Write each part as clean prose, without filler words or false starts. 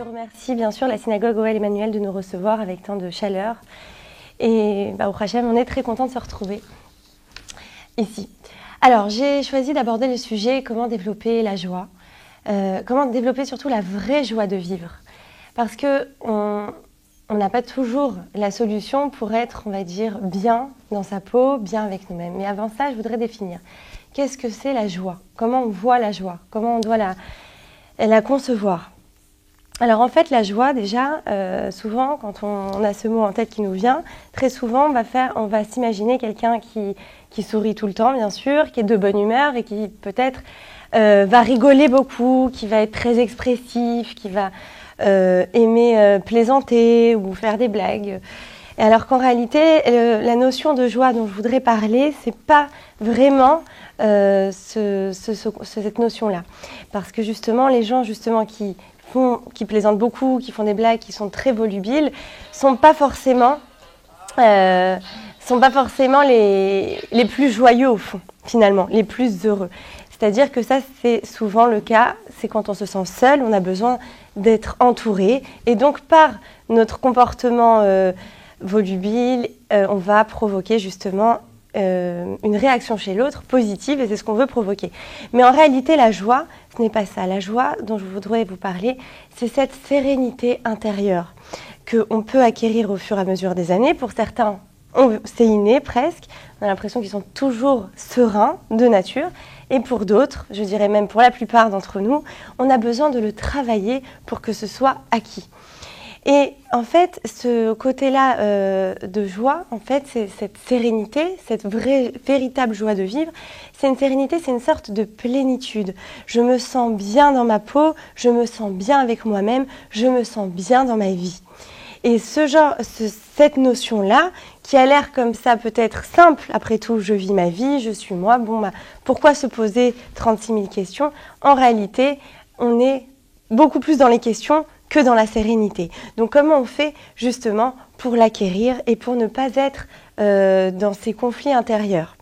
remercie bien sûr la synagogue Ohel Emmanuel de nous recevoir avec tant de chaleur. Et au Hachem, on est très content de se retrouver ici. Alors, j'ai choisi d'aborder le sujet comment développer la joie, comment développer surtout la vraie joie de vivre. Parce qu'on n'a pas toujours la solution pour être, on va dire, bien dans sa peau, bien avec nous-mêmes. Mais avant ça, je voudrais définir qu'est-ce que c'est la joie, comment on voit la joie, comment on doit la concevoir. Alors en fait, la joie, déjà, souvent, quand on a ce mot en tête qui nous vient, très souvent, on va s'imaginer quelqu'un qui sourit tout le temps, bien sûr, qui est de bonne humeur et qui peut-être va rigoler beaucoup, qui va être très expressif, qui va aimer plaisanter ou faire des blagues. Et alors qu'en réalité, la notion de joie dont je voudrais parler, c'est pas vraiment cette notion-là. Parce que justement, les gens qui plaisantent beaucoup, qui font des blagues, qui sont très volubiles, sont pas forcément les plus joyeux au fond, finalement, les plus heureux. C'est-à-dire que ça, c'est souvent le cas, c'est quand on se sent seul, on a besoin d'être entouré. Et donc, par notre comportement volubile, on va provoquer justement une réaction chez l'autre positive, et c'est ce qu'on veut provoquer. Mais en réalité, la joie, ce n'est pas ça. La joie dont je voudrais vous parler, c'est cette sérénité intérieure qu'on peut acquérir au fur et à mesure des années. Pour certains, c'est inné presque. On a l'impression qu'ils sont toujours sereins de nature. Et pour d'autres, je dirais même pour la plupart d'entre nous, on a besoin de le travailler pour que ce soit acquis. Et en fait, ce côté-là de joie, en fait, c'est cette sérénité, cette véritable joie de vivre. C'est une sérénité, c'est une sorte de plénitude. Je me sens bien dans ma peau, je me sens bien avec moi-même, je me sens bien dans ma vie. Et cette notion-là, qui a l'air comme ça peut-être simple, après tout, je vis ma vie, je suis moi, pourquoi se poser 36 000 questions? En réalité, on est beaucoup plus dans les questions que dans la sérénité. Donc comment on fait justement pour l'acquérir et pour ne pas être dans ces conflits intérieurs?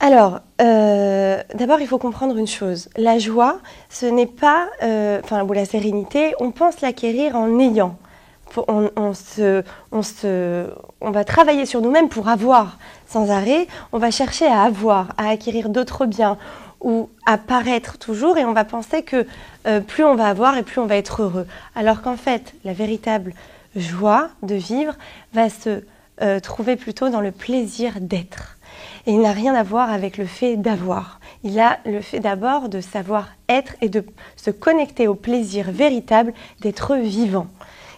Alors, d'abord il faut comprendre une chose. La joie, ce n'est pas, ou la sérénité, on pense l'acquérir en ayant. On va travailler sur nous-mêmes pour avoir sans arrêt. On va chercher à avoir, à acquérir d'autres biens ou à paraître toujours, et on va penser que plus on va avoir et plus on va être heureux. Alors qu'en fait, la véritable joie de vivre va se trouver plutôt dans le plaisir d'être. Et il n'a rien à voir avec le fait d'avoir. Il a le fait d'abord de savoir être et de se connecter au plaisir véritable d'être vivant.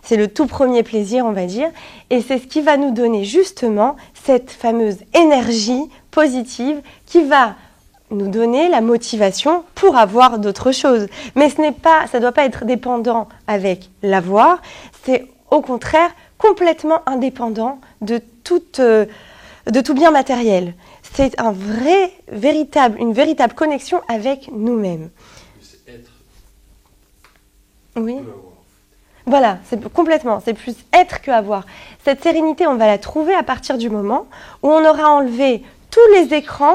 C'est le tout premier plaisir, on va dire, et c'est ce qui va nous donner justement cette fameuse énergie positive qui va nous donner la motivation pour avoir d'autres choses. Mais ça ne doit pas être dépendant avec l'avoir, c'est au contraire complètement indépendant de tout bien matériel. C'est une véritable connexion avec nous-mêmes. C'est être. Oui. Voilà, c'est plus être que avoir. Cette sérénité, on va la trouver à partir du moment où on aura enlevé tous les écrans.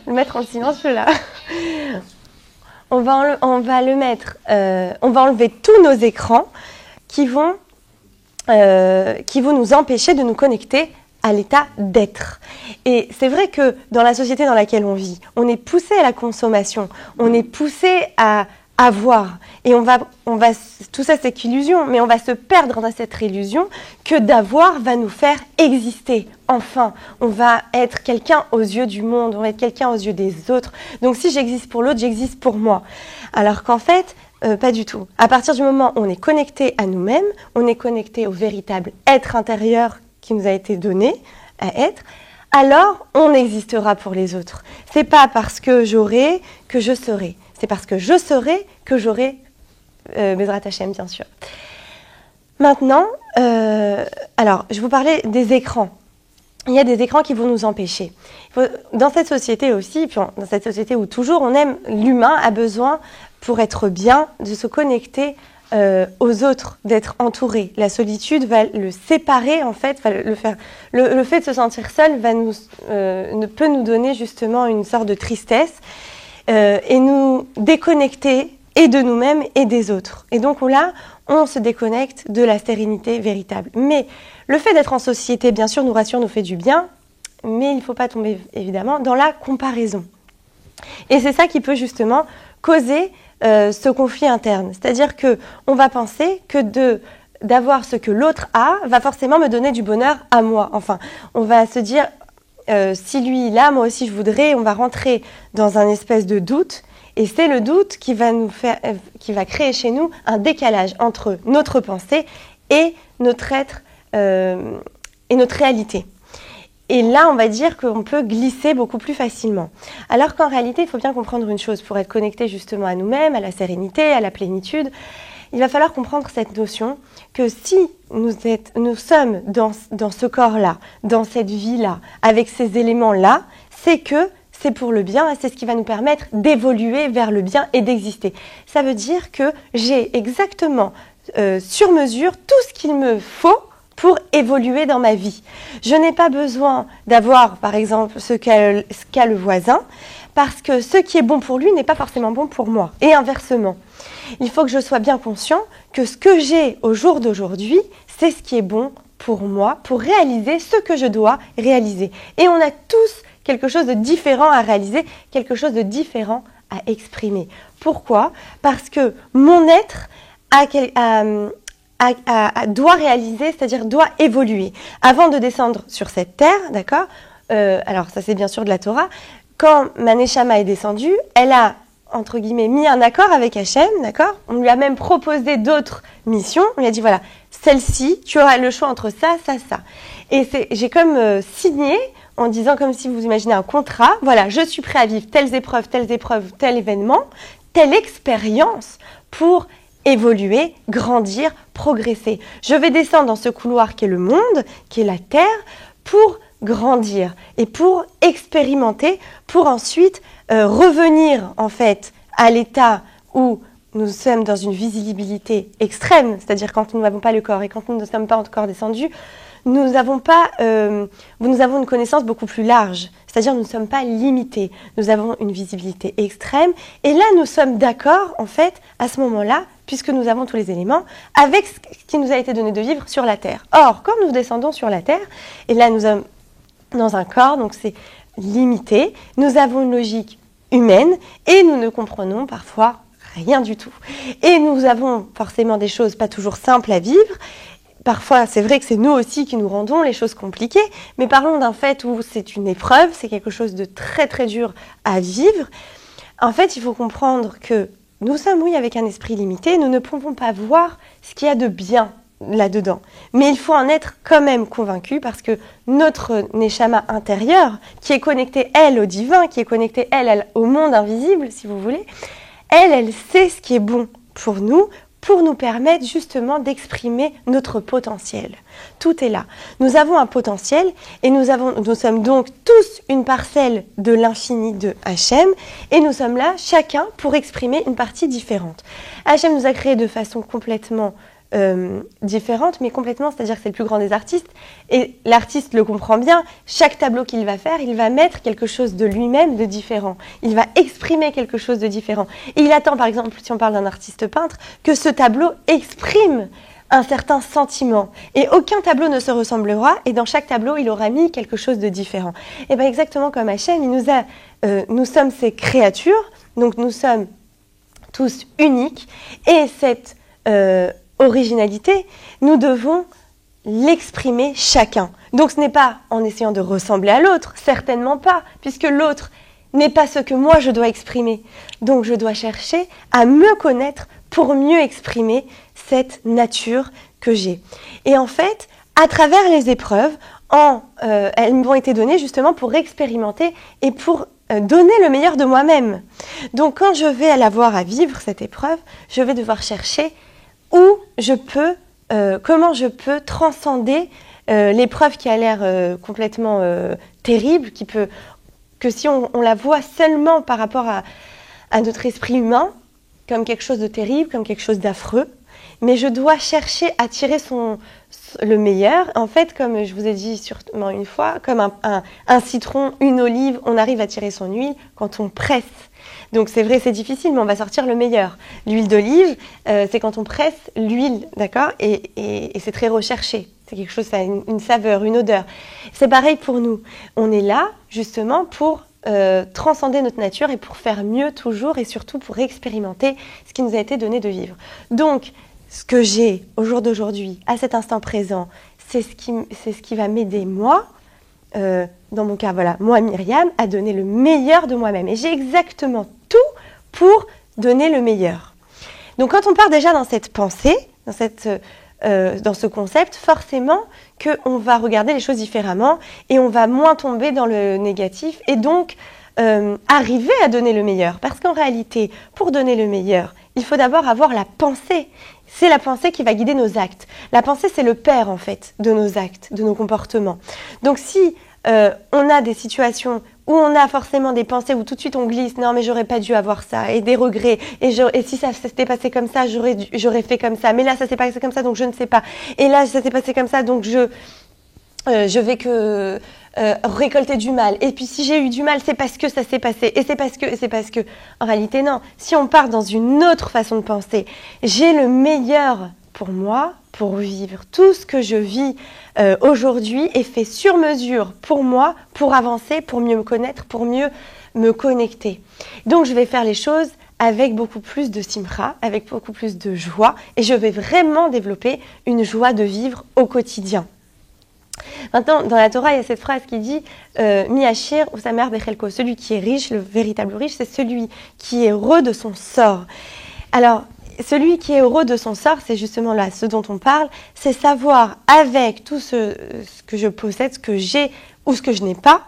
Le mettre en silencieux là. On va enlever tous nos écrans qui vont nous empêcher de nous connecter à l'état d'être. Et c'est vrai que dans la société dans laquelle on vit, on est poussé à la consommation, on est poussé à avoir. Et tout ça c'est qu'illusion, mais on va se perdre dans cette illusion que d'avoir va nous faire exister. Enfin, on va être quelqu'un aux yeux du monde, on va être quelqu'un aux yeux des autres. Donc si j'existe pour l'autre, j'existe pour moi. Alors qu'en fait, pas du tout. À partir du moment où on est connecté à nous-mêmes, on est connecté au véritable être intérieur qui nous a été donné à être, alors on existera pour les autres. C'est pas parce que j'aurai que je serai. C'est parce que je serai que j'aurai Bezrat Hachem, bien sûr. Maintenant, alors, je vous parlais des écrans. Il y a des écrans qui vont nous empêcher. Dans cette société aussi, puis dans cette société où toujours on aime, l'humain a besoin, pour être bien, de se connecter aux autres, d'être entouré. La solitude va le séparer, en fait, le fait de se sentir seul peut nous donner justement une sorte de tristesse et nous déconnecter et de nous-mêmes et des autres. Et donc là, on se déconnecte de la sérénité véritable. Mais le fait d'être en société, bien sûr, nous rassure, nous fait du bien, mais il ne faut pas tomber, évidemment, dans la comparaison. Et c'est ça qui peut justement causer ce conflit interne. C'est-à-dire qu'on va penser que d'avoir ce que l'autre a va forcément me donner du bonheur à moi. Enfin, on va se dire, si lui il a, moi aussi je voudrais, on va rentrer dans un espèce de doute. Et c'est le doute qui va créer chez nous un décalage entre notre pensée et notre être et notre réalité. Et là, on va dire qu'on peut glisser beaucoup plus facilement. Alors qu'en réalité, il faut bien comprendre une chose. Pour être connecté justement à nous-mêmes, à la sérénité, à la plénitude, il va falloir comprendre cette notion que si nous sommes dans ce corps-là, dans cette vie-là, avec ces éléments-là, c'est que c'est pour le bien et c'est ce qui va nous permettre d'évoluer vers le bien et d'exister. Ça veut dire que j'ai exactement sur mesure tout ce qu'il me faut pour évoluer dans ma vie. Je n'ai pas besoin d'avoir, par exemple, ce qu'a le voisin, parce que ce qui est bon pour lui n'est pas forcément bon pour moi. Et inversement, il faut que je sois bien conscient que ce que j'ai au jour d'aujourd'hui, c'est ce qui est bon pour moi, pour réaliser ce que je dois réaliser. Et on a tous quelque chose de différent à réaliser, quelque chose de différent à exprimer. Pourquoi ? Parce que mon être doit réaliser, c'est-à-dire doit évoluer. Avant de descendre sur cette terre, d'accord ? Alors ça c'est bien sûr de la Torah. Quand ma Neshama est descendue, elle a, entre guillemets, mis un accord avec Hachem, d'accord ? On lui a même proposé d'autres missions. On lui a dit, voilà, celle-ci, tu auras le choix entre ça, ça, ça. Et j'ai comme signé, en disant comme si vous imaginez un contrat, voilà, je suis prêt à vivre telles épreuves, tel événement, telle expérience pour évoluer, grandir, progresser. Je vais descendre dans ce couloir qui est le monde, qui est la terre, pour grandir et pour expérimenter, pour ensuite revenir en fait à l'état où nous sommes dans une visibilité extrême, c'est-à-dire quand nous n'avons pas le corps et quand nous ne sommes pas encore descendus, nous avons une connaissance beaucoup plus large, c'est-à-dire nous ne sommes pas limités, nous avons une visibilité extrême et là nous sommes d'accord en fait à ce moment-là, puisque nous avons tous les éléments, avec ce qui nous a été donné de vivre sur la Terre. Or, quand nous descendons sur la Terre, et là nous sommes dans un corps, donc c'est limité, nous avons une logique humaine et nous ne comprenons parfois rien du tout. Et nous avons forcément des choses pas toujours simples à vivre. Parfois, c'est vrai que c'est nous aussi qui nous rendons les choses compliquées, mais parlons d'un fait où c'est une épreuve, c'est quelque chose de très très dur à vivre. En fait, il faut comprendre que nous sommes, oui, avec un esprit limité, nous ne pouvons pas voir ce qu'il y a de bien là-dedans. Mais il faut en être quand même convaincu parce que notre Neshama intérieure, qui est connectée, elle, au divin, qui est connectée, elle, au monde invisible, si vous voulez, elle sait ce qui est bon pour nous permettre justement d'exprimer notre potentiel. Tout est là. Nous avons un potentiel et nous sommes donc tous une parcelle de l'infini de Hachem et nous sommes là, chacun, pour exprimer une partie différente. Hachem nous a créés de façon complètement différente, mais complètement, c'est-à-dire que c'est le plus grand des artistes, et l'artiste le comprend bien, chaque tableau qu'il va faire, il va mettre quelque chose de lui-même de différent, il va exprimer quelque chose de différent, et il attend par exemple, si on parle d'un artiste peintre, que ce tableau exprime un certain sentiment, et aucun tableau ne se ressemblera, et dans chaque tableau, il aura mis quelque chose de différent. Et bien exactement comme Hachem, nous sommes ces créatures, donc nous sommes tous uniques, et cette originalité, nous devons l'exprimer chacun. Donc ce n'est pas en essayant de ressembler à l'autre, certainement pas, puisque l'autre n'est pas ce que moi je dois exprimer. Donc je dois chercher à me connaître pour mieux exprimer cette nature que j'ai. Et en fait, à travers les épreuves, elles m'ont été données justement pour expérimenter et pour donner le meilleur de moi-même. Donc quand je vais avoir à vivre cette épreuve, je vais devoir chercher comment je peux transcender l'épreuve qui a l'air complètement terrible, que si on la voit seulement par rapport à notre esprit humain, comme quelque chose de terrible, comme quelque chose d'affreux, mais je dois chercher à tirer le meilleur. En fait, comme je vous ai dit sûrement une fois, comme un citron, une olive, on arrive à tirer son huile quand on presse. Donc c'est vrai, c'est difficile, mais on va sortir le meilleur. L'huile d'olive, c'est quand on presse l'huile, d'accord, et c'est très recherché. C'est quelque chose, ça a une saveur, une odeur. C'est pareil pour nous. On est là, justement, pour transcender notre nature et pour faire mieux toujours et surtout pour expérimenter ce qui nous a été donné de vivre. Donc, ce que j'ai au jour d'aujourd'hui, à cet instant présent, c'est ce qui va m'aider, moi, dans mon cas, voilà, moi, Myriam, à donner le meilleur de moi-même. Et j'ai exactement tout pour donner le meilleur. Donc, quand on part déjà dans cette pensée, dans ce concept, forcément qu'on va regarder les choses différemment et on va moins tomber dans le négatif et donc arriver à donner le meilleur. Parce qu'en réalité, pour donner le meilleur, il faut d'abord avoir la pensée. C'est la pensée qui va guider nos actes. La pensée, c'est le père, en fait, de nos actes, de nos comportements. Donc, si on a des situations où on a forcément des pensées où tout de suite on glisse, non mais j'aurais pas dû avoir ça, et des regrets, et si ça s'était passé comme ça, j'aurais fait comme ça, mais là ça s'est passé comme ça, donc je ne sais pas, et là ça s'est passé comme ça, donc je vais que récolter du mal, et puis si j'ai eu du mal, c'est parce que ça s'est passé, et c'est parce que, en réalité non, si on part dans une autre façon de penser, j'ai le meilleur pour moi, pour vivre tout ce que je vis aujourd'hui est fait sur mesure pour moi, pour avancer, pour mieux me connaître, pour mieux me connecter. Donc je vais faire les choses avec beaucoup plus de simra, avec beaucoup plus de joie, et je vais vraiment développer une joie de vivre au quotidien. Maintenant, dans la Torah, il y a cette phrase qui dit Mi Ashir ou Samer Bechelko. Celui qui est riche, le véritable riche, c'est celui qui est heureux de son sort. Alors, celui qui est heureux de son sort, c'est justement là ce dont on parle, c'est savoir avec tout ce que je possède, ce que j'ai ou ce que je n'ai pas,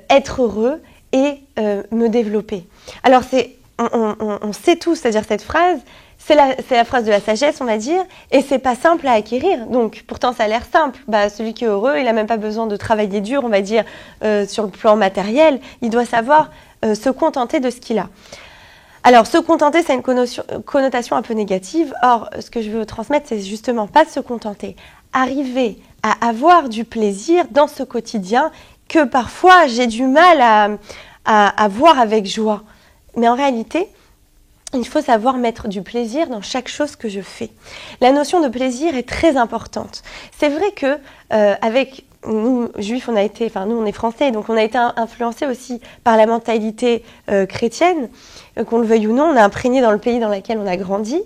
être heureux et me développer. Alors, on sait tous, c'est-à-dire cette phrase, c'est la phrase de la sagesse, on va dire, et c'est pas simple à acquérir. Donc, pourtant, ça a l'air simple. Celui qui est heureux, il n'a même pas besoin de travailler dur, on va dire, sur le plan matériel. Il doit savoir se contenter de ce qu'il a. Alors, se contenter, c'est une connotation un peu négative. Or, ce que je veux transmettre, c'est justement pas de se contenter. Arriver à avoir du plaisir dans ce quotidien que parfois j'ai du mal à voir avec joie. Mais en réalité, il faut savoir mettre du plaisir dans chaque chose que je fais. La notion de plaisir est très importante. C'est vrai que avec nous, juifs, nous on est français, donc on a été influencés aussi par la mentalité chrétienne, qu'on le veuille ou non, on a imprégné dans le pays dans lequel on a grandi.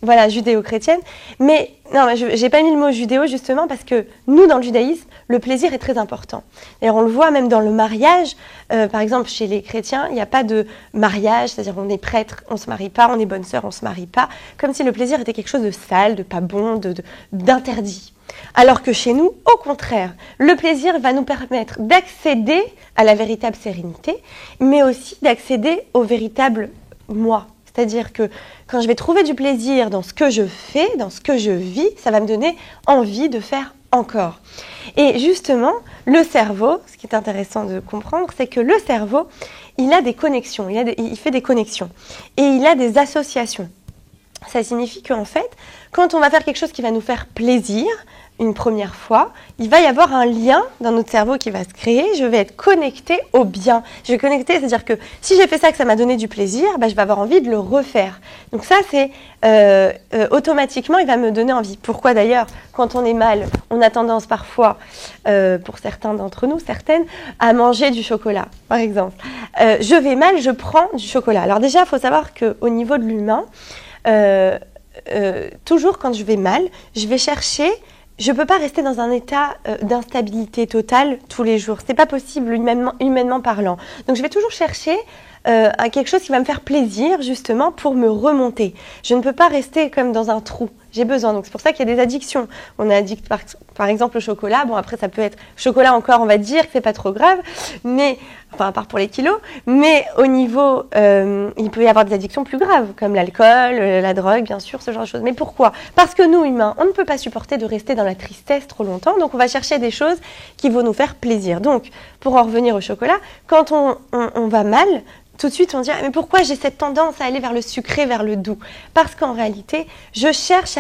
Voilà, judéo-chrétienne. Mais non, j'ai pas mis le mot judéo justement parce que nous, dans le judaïsme, le plaisir est très important. D'ailleurs, on le voit même dans le mariage. Par exemple, chez les chrétiens, il n'y a pas de mariage, c'est-à-dire on est prêtre, on se marie pas, on est bonne sœur, on se marie pas, comme si le plaisir était quelque chose de sale, de pas bon, d'interdit. Alors que chez nous, au contraire, le plaisir va nous permettre d'accéder à la véritable sérénité, mais aussi d'accéder au véritable moi. C'est-à-dire que quand je vais trouver du plaisir dans ce que je fais, dans ce que je vis, ça va me donner envie de faire encore. Et justement, le cerveau, ce qui est intéressant de comprendre, c'est que le cerveau, il a des connexions, il fait des connexions et il a des associations. Ça signifie qu'en fait, quand on va faire quelque chose qui va nous faire plaisir, une première fois, il va y avoir un lien dans notre cerveau qui va se créer, je vais être connectée au bien. Je vais connecter, c'est-à-dire que si j'ai fait ça, que ça m'a donné du plaisir, je vais avoir envie de le refaire. Donc ça, c'est automatiquement, il va me donner envie. Pourquoi d'ailleurs, quand on est mal, on a tendance parfois, pour certains d'entre nous, certaines, à manger du chocolat, par exemple. Je vais mal, je prends du chocolat. Alors déjà, il faut savoir qu'au niveau de l'humain, toujours quand je vais mal, je vais chercher. Je ne peux pas rester dans un état d'instabilité totale tous les jours. Ce n'est pas possible humainement parlant. Donc je vais toujours chercher quelque chose qui va me faire plaisir justement pour me remonter. Je ne peux pas rester comme dans un trou. j'ai besoin. Donc c'est pour ça qu'il y a des addictions. On est addict par exemple au chocolat. Bon, après ça peut être chocolat encore, on va dire que c'est pas trop grave, mais enfin à part pour les kilos. Mais au niveau, il peut y avoir des addictions plus graves, comme l'alcool, la drogue, bien sûr, ce genre de choses. Mais pourquoi? Parce que nous, humains, on ne peut pas supporter de rester dans la tristesse trop longtemps. Donc on va chercher des choses qui vont nous faire plaisir. Donc pour en revenir au chocolat, quand on va mal, tout de suite, on dit « Mais pourquoi j'ai cette tendance à aller vers le sucré, vers le doux ?» Parce qu'en réalité, je cherche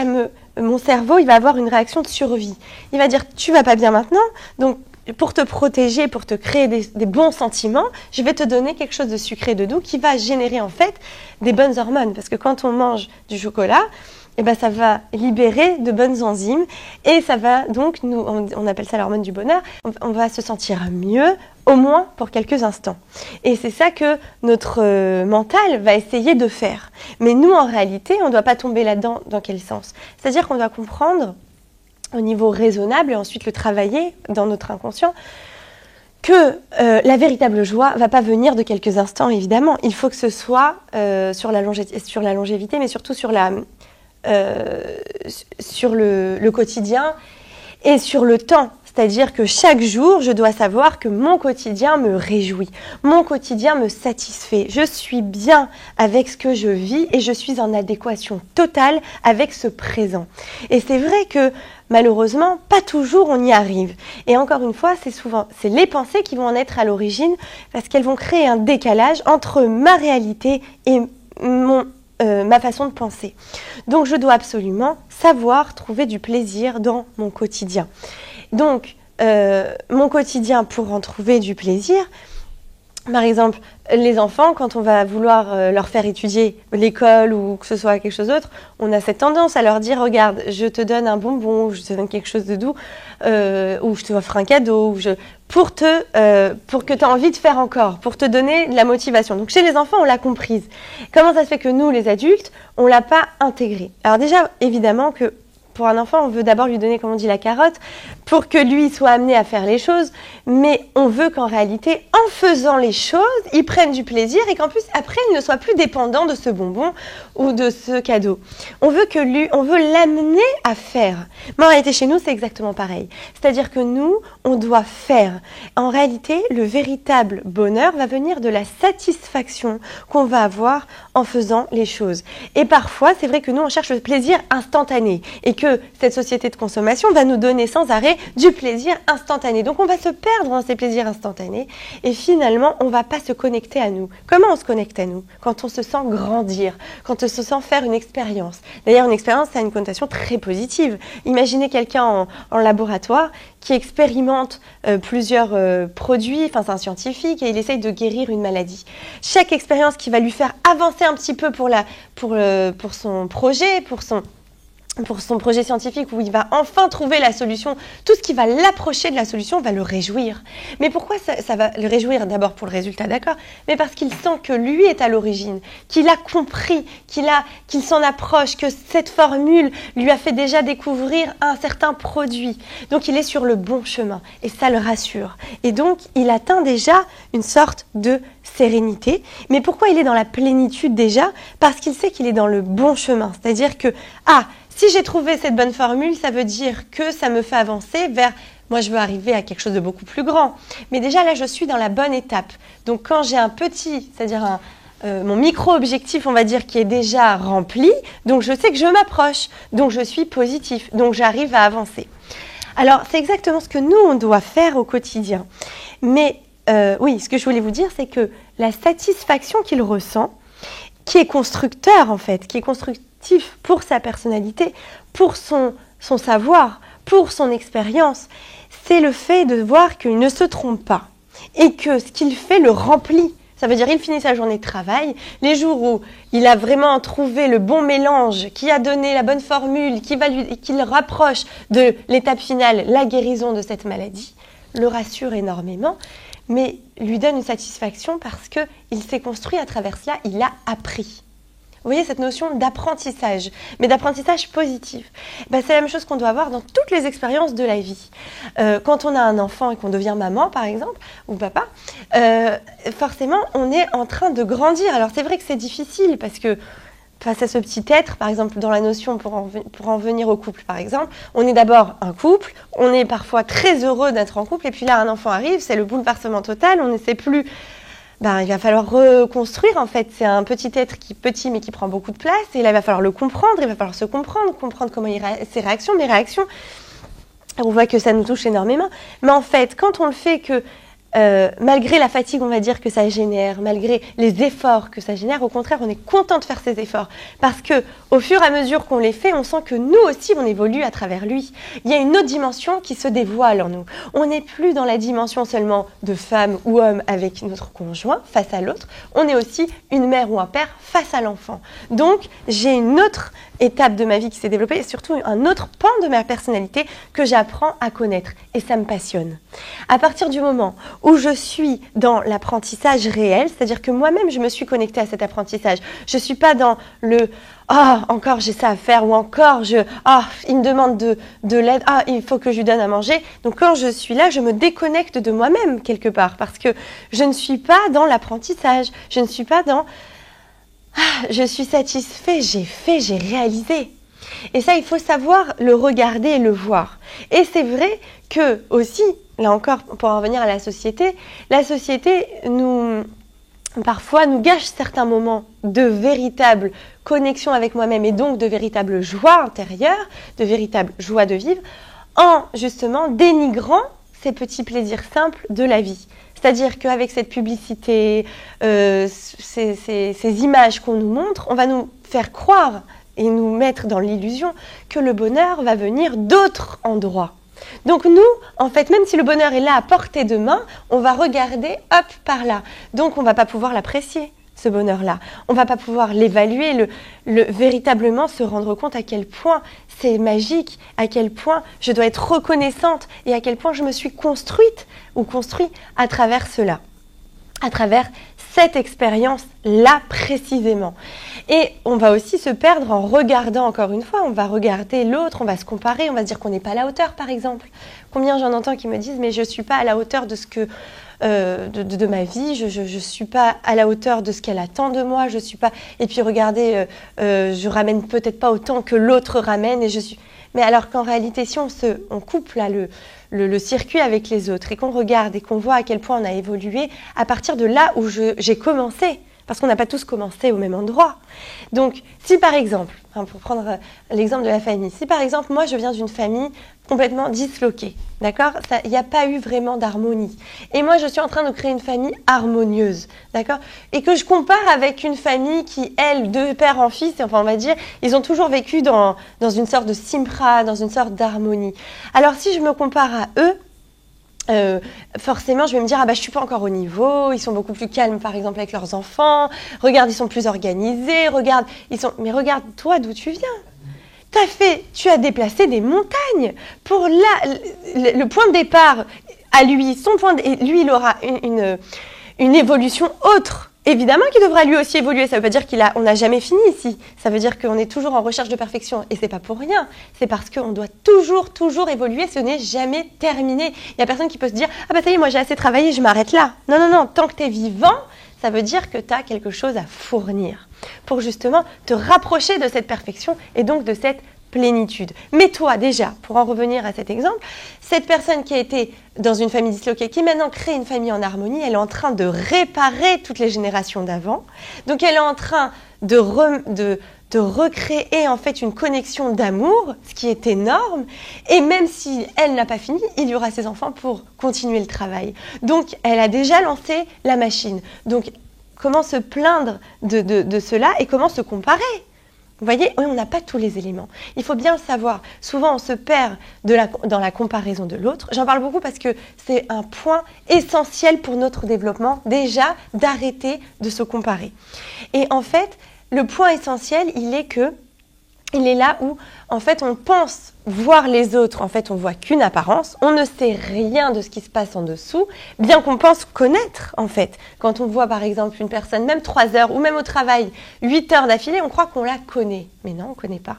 mon cerveau, il va avoir une réaction de survie. Il va dire « Tu vas pas bien maintenant, donc pour te protéger, pour te créer des bons sentiments, je vais te donner quelque chose de sucré, de doux qui va générer en fait des bonnes hormones. » Parce que quand on mange du chocolat, eh ben, ça va libérer de bonnes enzymes et ça va donc, on appelle ça l'hormone du bonheur, on va se sentir mieux, au moins pour quelques instants. Et c'est ça que notre mental va essayer de faire. Mais nous, en réalité, on ne doit pas tomber là-dedans. Dans quel sens? C'est-à-dire qu'on doit comprendre au niveau raisonnable et ensuite le travailler dans notre inconscient que la véritable joie ne va pas venir de quelques instants, évidemment. Il faut que ce soit sur la longévité, mais surtout sur le quotidien et sur le temps. C'est-à-dire que chaque jour, je dois savoir que mon quotidien me réjouit, mon quotidien me satisfait. Je suis bien avec ce que je vis et je suis en adéquation totale avec ce présent. Et c'est vrai que malheureusement, pas toujours on y arrive. Et encore une fois, c'est les pensées qui vont en être à l'origine parce qu'elles vont créer un décalage entre ma réalité et ma façon de penser. Donc je dois absolument savoir trouver du plaisir dans mon quotidien. Donc, mon quotidien, pour en trouver du plaisir, par exemple, les enfants, quand on va vouloir leur faire étudier l'école ou que ce soit quelque chose d'autre, on a cette tendance à leur dire « Regarde, je te donne un bonbon, je te donne quelque chose de doux, ou je te offre un cadeau, pour que tu aies envie de faire encore, pour te donner de la motivation. » Donc chez les enfants, on l'a comprise. Comment ça se fait que nous, les adultes, on ne l'a pas intégré? Alors déjà, évidemment que pour un enfant, on veut d'abord lui donner, comme on dit, la carotte pour que lui soit amené à faire les choses. Mais on veut qu'en réalité, en faisant les choses, il prenne du plaisir et qu'en plus, après, il ne soit plus dépendant de ce bonbon ou de ce cadeau. On veut l'amener à faire. Mais en réalité, chez nous, c'est exactement pareil. C'est-à-dire que nous, on doit faire. En réalité, le véritable bonheur va venir de la satisfaction qu'on va avoir en faisant les choses. Et parfois, c'est vrai que nous, on cherche le plaisir instantané et que cette société de consommation va nous donner sans arrêt du plaisir instantané. Donc, on va se perdre dans ces plaisirs instantanés et finalement, on ne va pas se connecter à nous. Comment on se connecte à nous? Quand on se sent grandir, quand on se sent faire une expérience. D'ailleurs, une expérience, ça a une connotation très positive. Imaginez quelqu'un en laboratoire qui expérimente plusieurs produits, enfin c'est un scientifique et il essaye de guérir une maladie. Chaque expérience qui va lui faire avancer un petit peu pour son projet, pour son projet scientifique où il va enfin trouver la solution, tout ce qui va l'approcher de la solution va le réjouir. Mais pourquoi ça va le réjouir? D'abord pour le résultat, d'accord, mais parce qu'il sent que lui est à l'origine, qu'il a compris, qu'il s'en approche, que cette formule lui a fait déjà découvrir un certain produit. Donc il est sur le bon chemin et ça le rassure. Et donc il atteint déjà une sorte de sérénité. Mais pourquoi il est dans la plénitude déjà? Parce qu'il sait qu'il est dans le bon chemin. C'est-à-dire que, si j'ai trouvé cette bonne formule, ça veut dire que ça me fait avancer vers... Moi, je veux arriver à quelque chose de beaucoup plus grand. Mais déjà, là, je suis dans la bonne étape. Donc, quand j'ai un petit, c'est-à-dire mon micro-objectif, on va dire, qui est déjà rempli, donc je sais que je m'approche. Donc, je suis positif. Donc, j'arrive à avancer. Alors, c'est exactement ce que nous, on doit faire au quotidien. Mais oui, ce que je voulais vous dire, c'est que la satisfaction qu'il ressent, qui est constructeur, en fait, qui est constructif pour sa personnalité, pour son savoir, pour son expérience, c'est le fait de voir qu'il ne se trompe pas et que ce qu'il fait le remplit. Ça veut dire qu'il finit sa journée de travail, les jours où il a vraiment trouvé le bon mélange, qui a donné la bonne formule, qui le rapproche de l'étape finale, la guérison de cette maladie, le rassure énormément, mais lui donne une satisfaction parce qu'il s'est construit à travers cela, il a appris. Vous voyez cette notion d'apprentissage, mais d'apprentissage positif. C'est la même chose qu'on doit avoir dans toutes les expériences de la vie. Quand on a un enfant et qu'on devient maman, par exemple, ou papa, forcément, on est en train de grandir. Alors c'est vrai que c'est difficile parce que face à ce petit être, par exemple dans la notion pour en venir au couple par exemple, on est d'abord un couple, on est parfois très heureux d'être en couple et puis là un enfant arrive, c'est le bouleversement total, on ne sait plus, il va falloir reconstruire en fait, c'est un petit être qui est petit mais qui prend beaucoup de place et là il va falloir le comprendre, il va falloir se comprendre comment ses réactions, mes réactions, on voit que ça nous touche énormément, mais en fait quand on le fait que malgré la fatigue, on va dire, que ça génère, malgré les efforts que ça génère, au contraire, on est content de faire ces efforts. Parce que, au fur et à mesure qu'on les fait, on sent que nous aussi, on évolue à travers lui. Il y a une autre dimension qui se dévoile en nous. On n'est plus dans la dimension seulement de femme ou homme avec notre conjoint face à l'autre. On est aussi une mère ou un père face à l'enfant. Donc, j'ai une autre étape de ma vie qui s'est développée et surtout un autre pan de ma personnalité que j'apprends à connaître. Et ça me passionne. À partir du moment où je suis dans l'apprentissage réel, c'est-à-dire que moi-même, je me suis connectée à cet apprentissage. Je ne suis pas dans le « Ah, encore j'ai ça à faire » ou « Encore, il me demande de l'aide, il faut que je lui donne à manger ». Donc quand je suis là, je me déconnecte de moi-même quelque part parce que je ne suis pas dans l'apprentissage. Je ne suis pas dans « Je suis satisfait, j'ai fait, j'ai réalisé ». Et ça, il faut savoir le regarder et le voir. Et c'est vrai que aussi, là encore, pour en revenir à la société parfois nous gâche certains moments de véritable connexion avec moi-même et donc de véritable joie intérieure, de véritable joie de vivre, en justement dénigrant ces petits plaisirs simples de la vie. C'est-à-dire qu'avec cette publicité, ces images qu'on nous montre, on va nous faire croire et nous mettre dans l'illusion que le bonheur va venir d'autres endroits. Donc nous, en fait, même si le bonheur est là à portée de main, on va regarder, hop, par là. Donc on ne va pas pouvoir l'apprécier, ce bonheur-là. On ne va pas pouvoir l'évaluer, véritablement se rendre compte à quel point c'est magique, à quel point je dois être reconnaissante et à quel point je me suis construite ou construit à travers cela, à travers cette expérience-là précisément. Et on va aussi se perdre en regardant, encore une fois, on va regarder l'autre, on va se comparer, on va se dire qu'on n'est pas à la hauteur, par exemple. Combien j'en entends qui me disent « mais je ne suis pas à la hauteur de ce que de ma vie, je ne suis pas à la hauteur de ce qu'elle attend de moi, je suis pas... Et puis regardez, je ramène peut-être pas autant que l'autre ramène, et je suis... Mais alors qu'en réalité, si on coupe là le circuit avec les autres et qu'on regarde et qu'on voit à quel point on a évolué, à partir de là où j'ai commencé, parce qu'on n'a pas tous commencé au même endroit. Donc, si par exemple, pour prendre l'exemple de la famille, si par exemple, moi je viens d'une famille complètement disloquée, d'accord ? Il n'y a pas eu vraiment d'harmonie. Et moi, je suis en train de créer une famille harmonieuse, d'accord ? Et que je compare avec une famille qui, elle, de père en fils, enfin on va dire, ils ont toujours vécu dans une sorte de simpra, dans une sorte d'harmonie. Alors si je me compare à eux, forcément je vais me dire je suis pas encore au niveau, ils sont beaucoup plus calmes par exemple avec leurs enfants, regarde ils sont plus organisés, mais regarde toi d'où tu viens, tu as déplacé des montagnes pour le point de départ à lui, lui il aura une évolution autre. Évidemment qu'il devra lui aussi évoluer, ça ne veut pas dire qu'on n'a jamais fini ici, ça veut dire qu'on est toujours en recherche de perfection et c'est pas pour rien, c'est parce qu'on doit toujours évoluer, ce n'est jamais terminé. Il n'y a personne qui peut se dire « Ah ça y est, moi j'ai assez travaillé, je m'arrête là ». Non, tant que tu es vivant, ça veut dire que tu as quelque chose à fournir pour justement te rapprocher de cette perfection et donc de cette plénitude. Mais toi, déjà, pour en revenir à cet exemple, cette personne qui a été dans une famille disloquée, qui maintenant crée une famille en harmonie, elle est en train de réparer toutes les générations d'avant. Donc, elle est en train de recréer en fait une connexion d'amour, ce qui est énorme. Et même si elle n'a pas fini, il y aura ses enfants pour continuer le travail. Donc, elle a déjà lancé la machine. Donc, comment se plaindre de cela et comment se comparer ? Vous voyez, on n'a pas tous les éléments. Il faut bien le savoir. Souvent, on se perd dans la comparaison de l'autre. J'en parle beaucoup parce que c'est un point essentiel pour notre développement, déjà, d'arrêter de se comparer. Et en fait, le point essentiel, il est que il est là où, en fait, on pense voir les autres, en fait, on voit qu'une apparence, on ne sait rien de ce qui se passe en dessous, bien qu'on pense connaître, en fait. Quand on voit, par exemple, une personne, même 3 heures, ou même au travail, 8 heures d'affilée, on croit qu'on la connaît. Mais non, on ne connaît pas.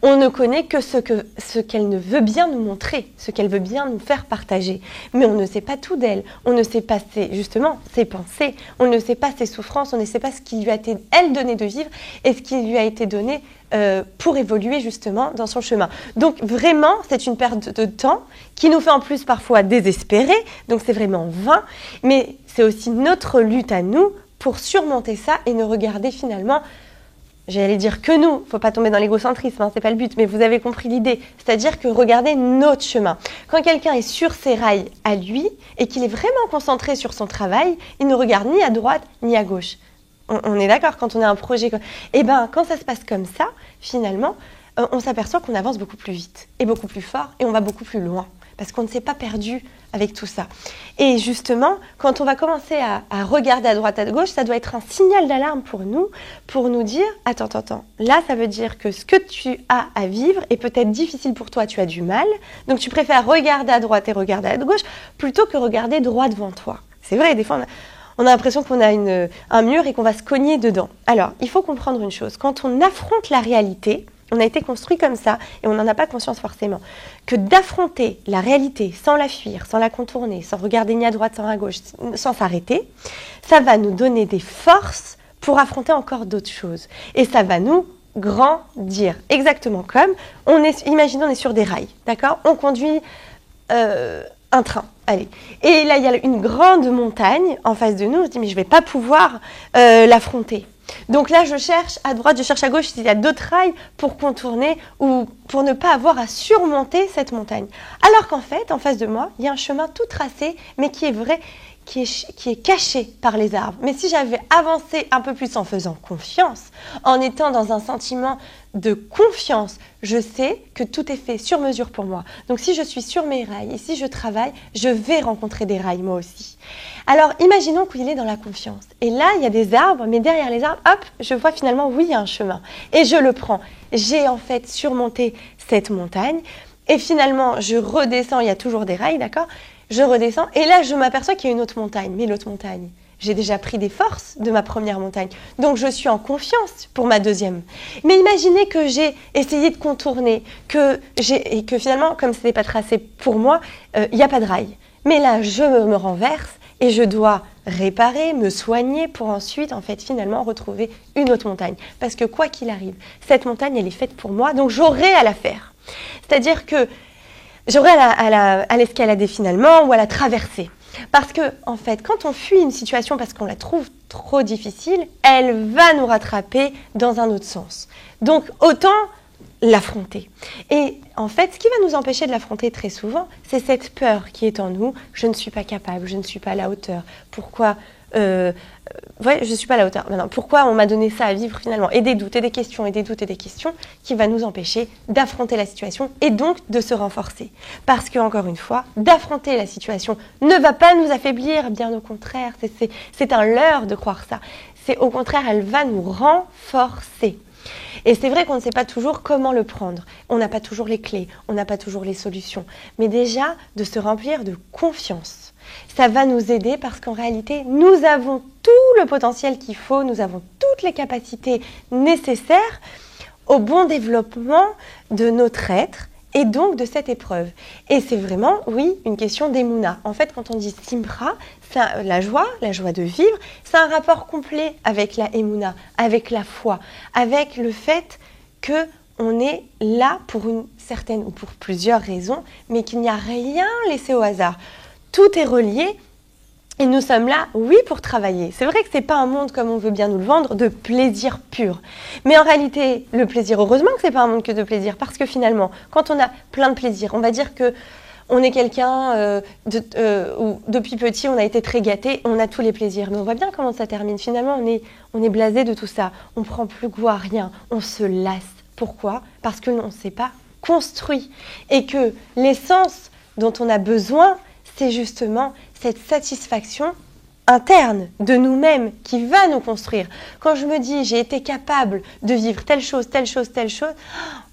On ne connaît que ce qu'elle ne veut bien nous montrer, ce qu'elle veut bien nous faire partager. Mais on ne sait pas tout d'elle. On ne sait pas, justement, ses pensées. On ne sait pas ses souffrances. On ne sait pas ce qui lui a été, elle, donné de vivre et ce qui lui a été donné pour évoluer justement dans son chemin. Donc vraiment, c'est une perte de temps qui nous fait en plus parfois désespérer, donc c'est vraiment vain, mais c'est aussi notre lutte à nous pour surmonter ça et ne regarder finalement, j'allais dire que nous, faut pas tomber dans l'égocentrisme, hein, c'est pas le but, mais vous avez compris l'idée, c'est-à-dire que regarder notre chemin. Quand quelqu'un est sur ses rails à lui et qu'il est vraiment concentré sur son travail, il ne regarde ni à droite ni à gauche. On est d'accord, quand on a un projet, eh ben, quand ça se passe comme ça, finalement, on s'aperçoit qu'on avance beaucoup plus vite et beaucoup plus fort et on va beaucoup plus loin parce qu'on ne s'est pas perdu avec tout ça. Et justement, quand on va commencer à regarder à droite, à gauche, ça doit être un signal d'alarme pour nous dire « Attends, là, ça veut dire que ce que tu as à vivre est peut-être difficile pour toi, tu as du mal, donc tu préfères regarder à droite et regarder à gauche plutôt que regarder droit devant toi. » C'est vrai, des fois, on a l'impression qu'on a un mur et qu'on va se cogner dedans. Alors, il faut comprendre une chose. Quand on affronte la réalité, on a été construit comme ça et on n'en a pas conscience forcément, que d'affronter la réalité sans la fuir, sans la contourner, sans regarder ni à droite, ni à gauche, sans s'arrêter, ça va nous donner des forces pour affronter encore d'autres choses. Et ça va nous grandir. Exactement comme, imaginons on est sur des rails, d'accord ? On conduit un train. Allez. Et là, il y a une grande montagne en face de nous. On se dit, mais je ne vais pas pouvoir l'affronter. Donc là, je cherche à droite, je cherche à gauche s'il y a d'autres rails pour contourner ou pour ne pas avoir à surmonter cette montagne. Alors qu'en fait, en face de moi, il y a un chemin tout tracé, mais qui est vrai, qui est caché par les arbres. Mais si j'avais avancé un peu plus en faisant confiance, en étant dans un sentiment de confiance, je sais que tout est fait sur mesure pour moi. Donc si je suis sur mes rails et si je travaille, je vais rencontrer des rails moi aussi. Alors imaginons qu'il est dans la confiance. Et là, il y a des arbres, mais derrière les arbres, hop, je vois finalement, oui, il y a un chemin. Et je le prends. J'ai en fait surmonté cette montagne. Et finalement, je redescends, il y a toujours des rails, d'accord ? Je redescends et là, je m'aperçois qu'il y a une autre montagne. Mais l'autre montagne, j'ai déjà pris des forces de ma première montagne. Donc, je suis en confiance pour ma deuxième. Mais imaginez que j'ai essayé de contourner, et que finalement, comme ce n'est pas tracé pour moi, il n'y a pas de rail. Mais là, je me renverse et je dois réparer, me soigner pour ensuite, en fait, finalement, retrouver une autre montagne. Parce que quoi qu'il arrive, cette montagne, elle est faite pour moi, donc j'aurai à la faire. C'est-à-dire que j'aurai à l'escalader finalement ou à la traverser. Parce que, en fait, quand on fuit une situation parce qu'on la trouve trop difficile, elle va nous rattraper dans un autre sens. Donc, autant l'affronter. Et en fait, ce qui va nous empêcher de l'affronter très souvent, c'est cette peur qui est en nous. Je ne suis pas capable, je ne suis pas à la hauteur. Pourquoi je ne suis pas à la hauteur. Maintenant, pourquoi on m'a donné ça à vivre finalement ? Et des doutes, et des questions, et des doutes, et des questions qui va nous empêcher d'affronter la situation et donc de se renforcer. Parce que, encore une fois, d'affronter la situation ne va pas nous affaiblir, bien au contraire. C'est un leurre de croire ça. C'est au contraire, elle va nous renforcer. Et c'est vrai qu'on ne sait pas toujours comment le prendre. On n'a pas toujours les clés, on n'a pas toujours les solutions. Mais déjà, de se remplir de confiance. Ça va nous aider parce qu'en réalité, nous avons tout le potentiel qu'il faut, nous avons toutes les capacités nécessaires au bon développement de notre être et donc de cette épreuve. Et c'est vraiment, oui, une question d'émouna. En fait, quand on dit simra, la joie de vivre, c'est un rapport complet avec la émouna, avec la foi, avec le fait qu'on est là pour une certaine ou pour plusieurs raisons, mais qu'il n'y a rien laissé au hasard. Tout est relié et nous sommes là, oui, pour travailler. C'est vrai que ce n'est pas un monde, comme on veut bien nous le vendre, de plaisir pur. Mais en réalité, le plaisir, heureusement que ce n'est pas un monde que de plaisir, parce que finalement, quand on a plein de plaisir, on va dire qu'on est quelqu'un où depuis petit, on a été très gâté, on a tous les plaisirs. Mais on voit bien comment ça termine. Finalement, on est blasé de tout ça. On ne prend plus goût à rien. On se lasse. Pourquoi ? Parce que l'on ne s'est pas construit. Et que l'essence dont on a besoin, c'est justement cette satisfaction interne de nous-mêmes qui va nous construire. Quand je me dis j'ai été capable de vivre telle chose, telle chose, telle chose,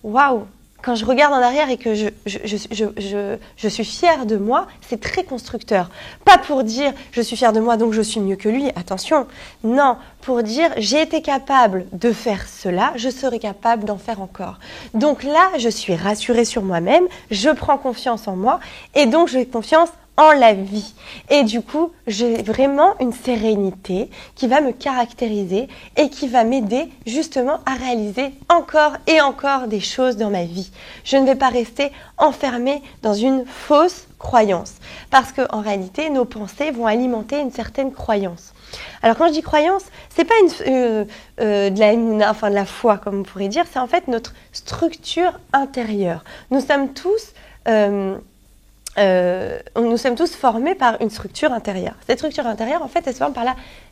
waouh! Quand je regarde en arrière et que je suis fière de moi, c'est très constructeur. Pas pour dire je suis fière de moi donc je suis mieux que lui, attention. Non, pour dire j'ai été capable de faire cela, je serai capable d'en faire encore. Donc là, je suis rassurée sur moi-même, je prends confiance en moi et donc j'ai confiance en la vie. Et du coup, j'ai vraiment une sérénité qui va me caractériser et qui va m'aider justement à réaliser encore et encore des choses dans ma vie. Je ne vais pas rester enfermée dans une fausse croyance. Parce qu'en réalité, nos pensées vont alimenter une certaine croyance. Alors quand je dis croyance, c'est pas de la foi comme on pourrait dire, c'est en fait notre structure intérieure. Nous sommes tous formés par une structure intérieure. Cette structure intérieure, en fait, elle se forme par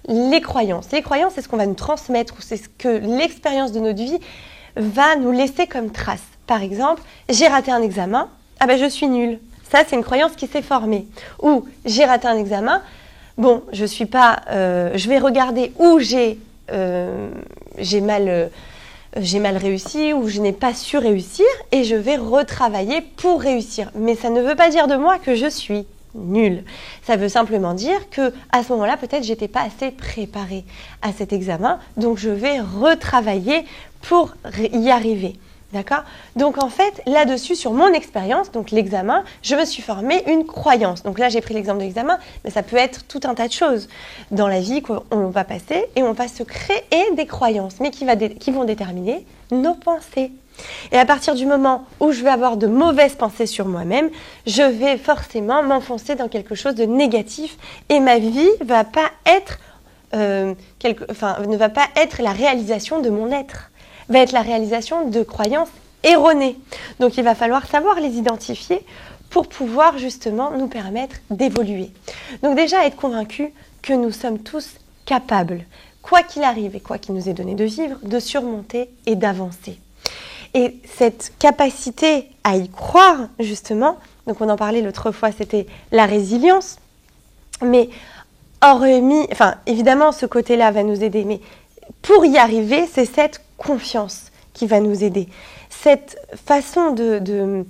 les croyances. Les croyances, c'est ce qu'on va nous transmettre, ou c'est ce que l'expérience de notre vie va nous laisser comme trace. Par exemple, j'ai raté un examen, ah ben je suis nulle. Ça, c'est une croyance qui s'est formée. Ou j'ai raté un examen, bon, je vais regarder où j'ai mal réussi ou je n'ai pas su réussir et je vais retravailler pour réussir. Mais ça ne veut pas dire de moi que je suis nulle. Ça veut simplement dire que à ce moment-là, peut-être j'étais pas assez préparée à cet examen, donc je vais retravailler pour y arriver. D'accord? Donc en fait, là-dessus, sur mon expérience, donc l'examen, je me suis formée une croyance. Donc là, j'ai pris l'exemple de l'examen, mais ça peut être tout un tas de choses dans la vie qu'on va passer et on va se créer des croyances, mais qui vont déterminer nos pensées. Et à partir du moment où je vais avoir de mauvaises pensées sur moi-même, je vais forcément m'enfoncer dans quelque chose de négatif et ma vie va pas être, ne va pas être la réalisation de mon être. Va être la réalisation de croyances erronées. Donc il va falloir savoir les identifier pour pouvoir justement nous permettre d'évoluer. Donc déjà être convaincu que nous sommes tous capables, quoi qu'il arrive et quoi qu'il nous est donné de vivre, de surmonter et d'avancer. Et cette capacité à y croire justement, donc on en parlait l'autre fois, c'était la résilience, mais évidemment ce côté-là va nous aider, mais pour y arriver, c'est cette confiance qui va nous aider. Cette façon de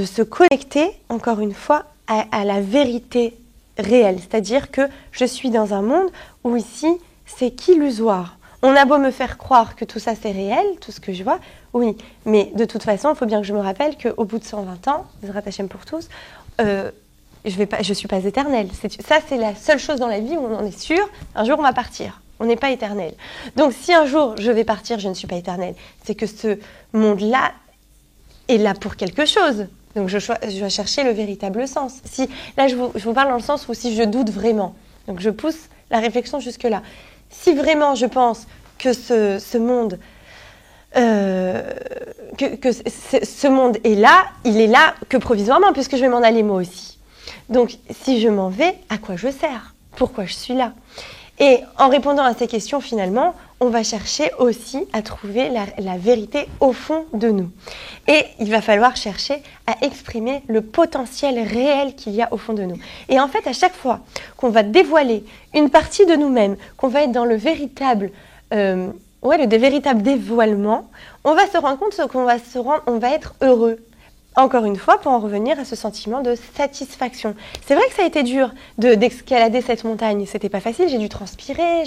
se connecter, encore une fois, à la vérité réelle. C'est-à-dire que je suis dans un monde où ici, c'est qu'illusoire. On a beau me faire croire que tout ça c'est réel, tout ce que je vois, oui. Mais de toute façon, il faut bien que je me rappelle qu'au bout de 120 ans, Bezrat Hashem pour tous, je suis pas éternelle. Ça, c'est la seule chose dans la vie où on en est sûr, un jour on va partir. On n'est pas éternel. Donc si un jour je vais partir, je ne suis pas éternelle. C'est que ce monde-là est là pour quelque chose. Donc je dois chercher le véritable sens. Là, je vous parle dans le sens où si je doute vraiment. Donc je pousse la réflexion jusque-là. Si vraiment je pense que ce monde, ce monde est là, il est là que provisoirement, puisque je vais m'en aller moi aussi. Donc si je m'en vais, à quoi je sers? Pourquoi je suis là? Et en répondant à ces questions, finalement, on va chercher aussi à trouver la vérité au fond de nous. Et il va falloir chercher à exprimer le potentiel réel qu'il y a au fond de nous. Et en fait, à chaque fois qu'on va dévoiler une partie de nous-mêmes, qu'on va être dans le véritable dévoilement, on va se rendre compte qu'on va être heureux. Encore une fois, pour en revenir à ce sentiment de satisfaction. C'est vrai que ça a été dur d'escalader cette montagne. C'était pas facile, j'ai dû transpirer,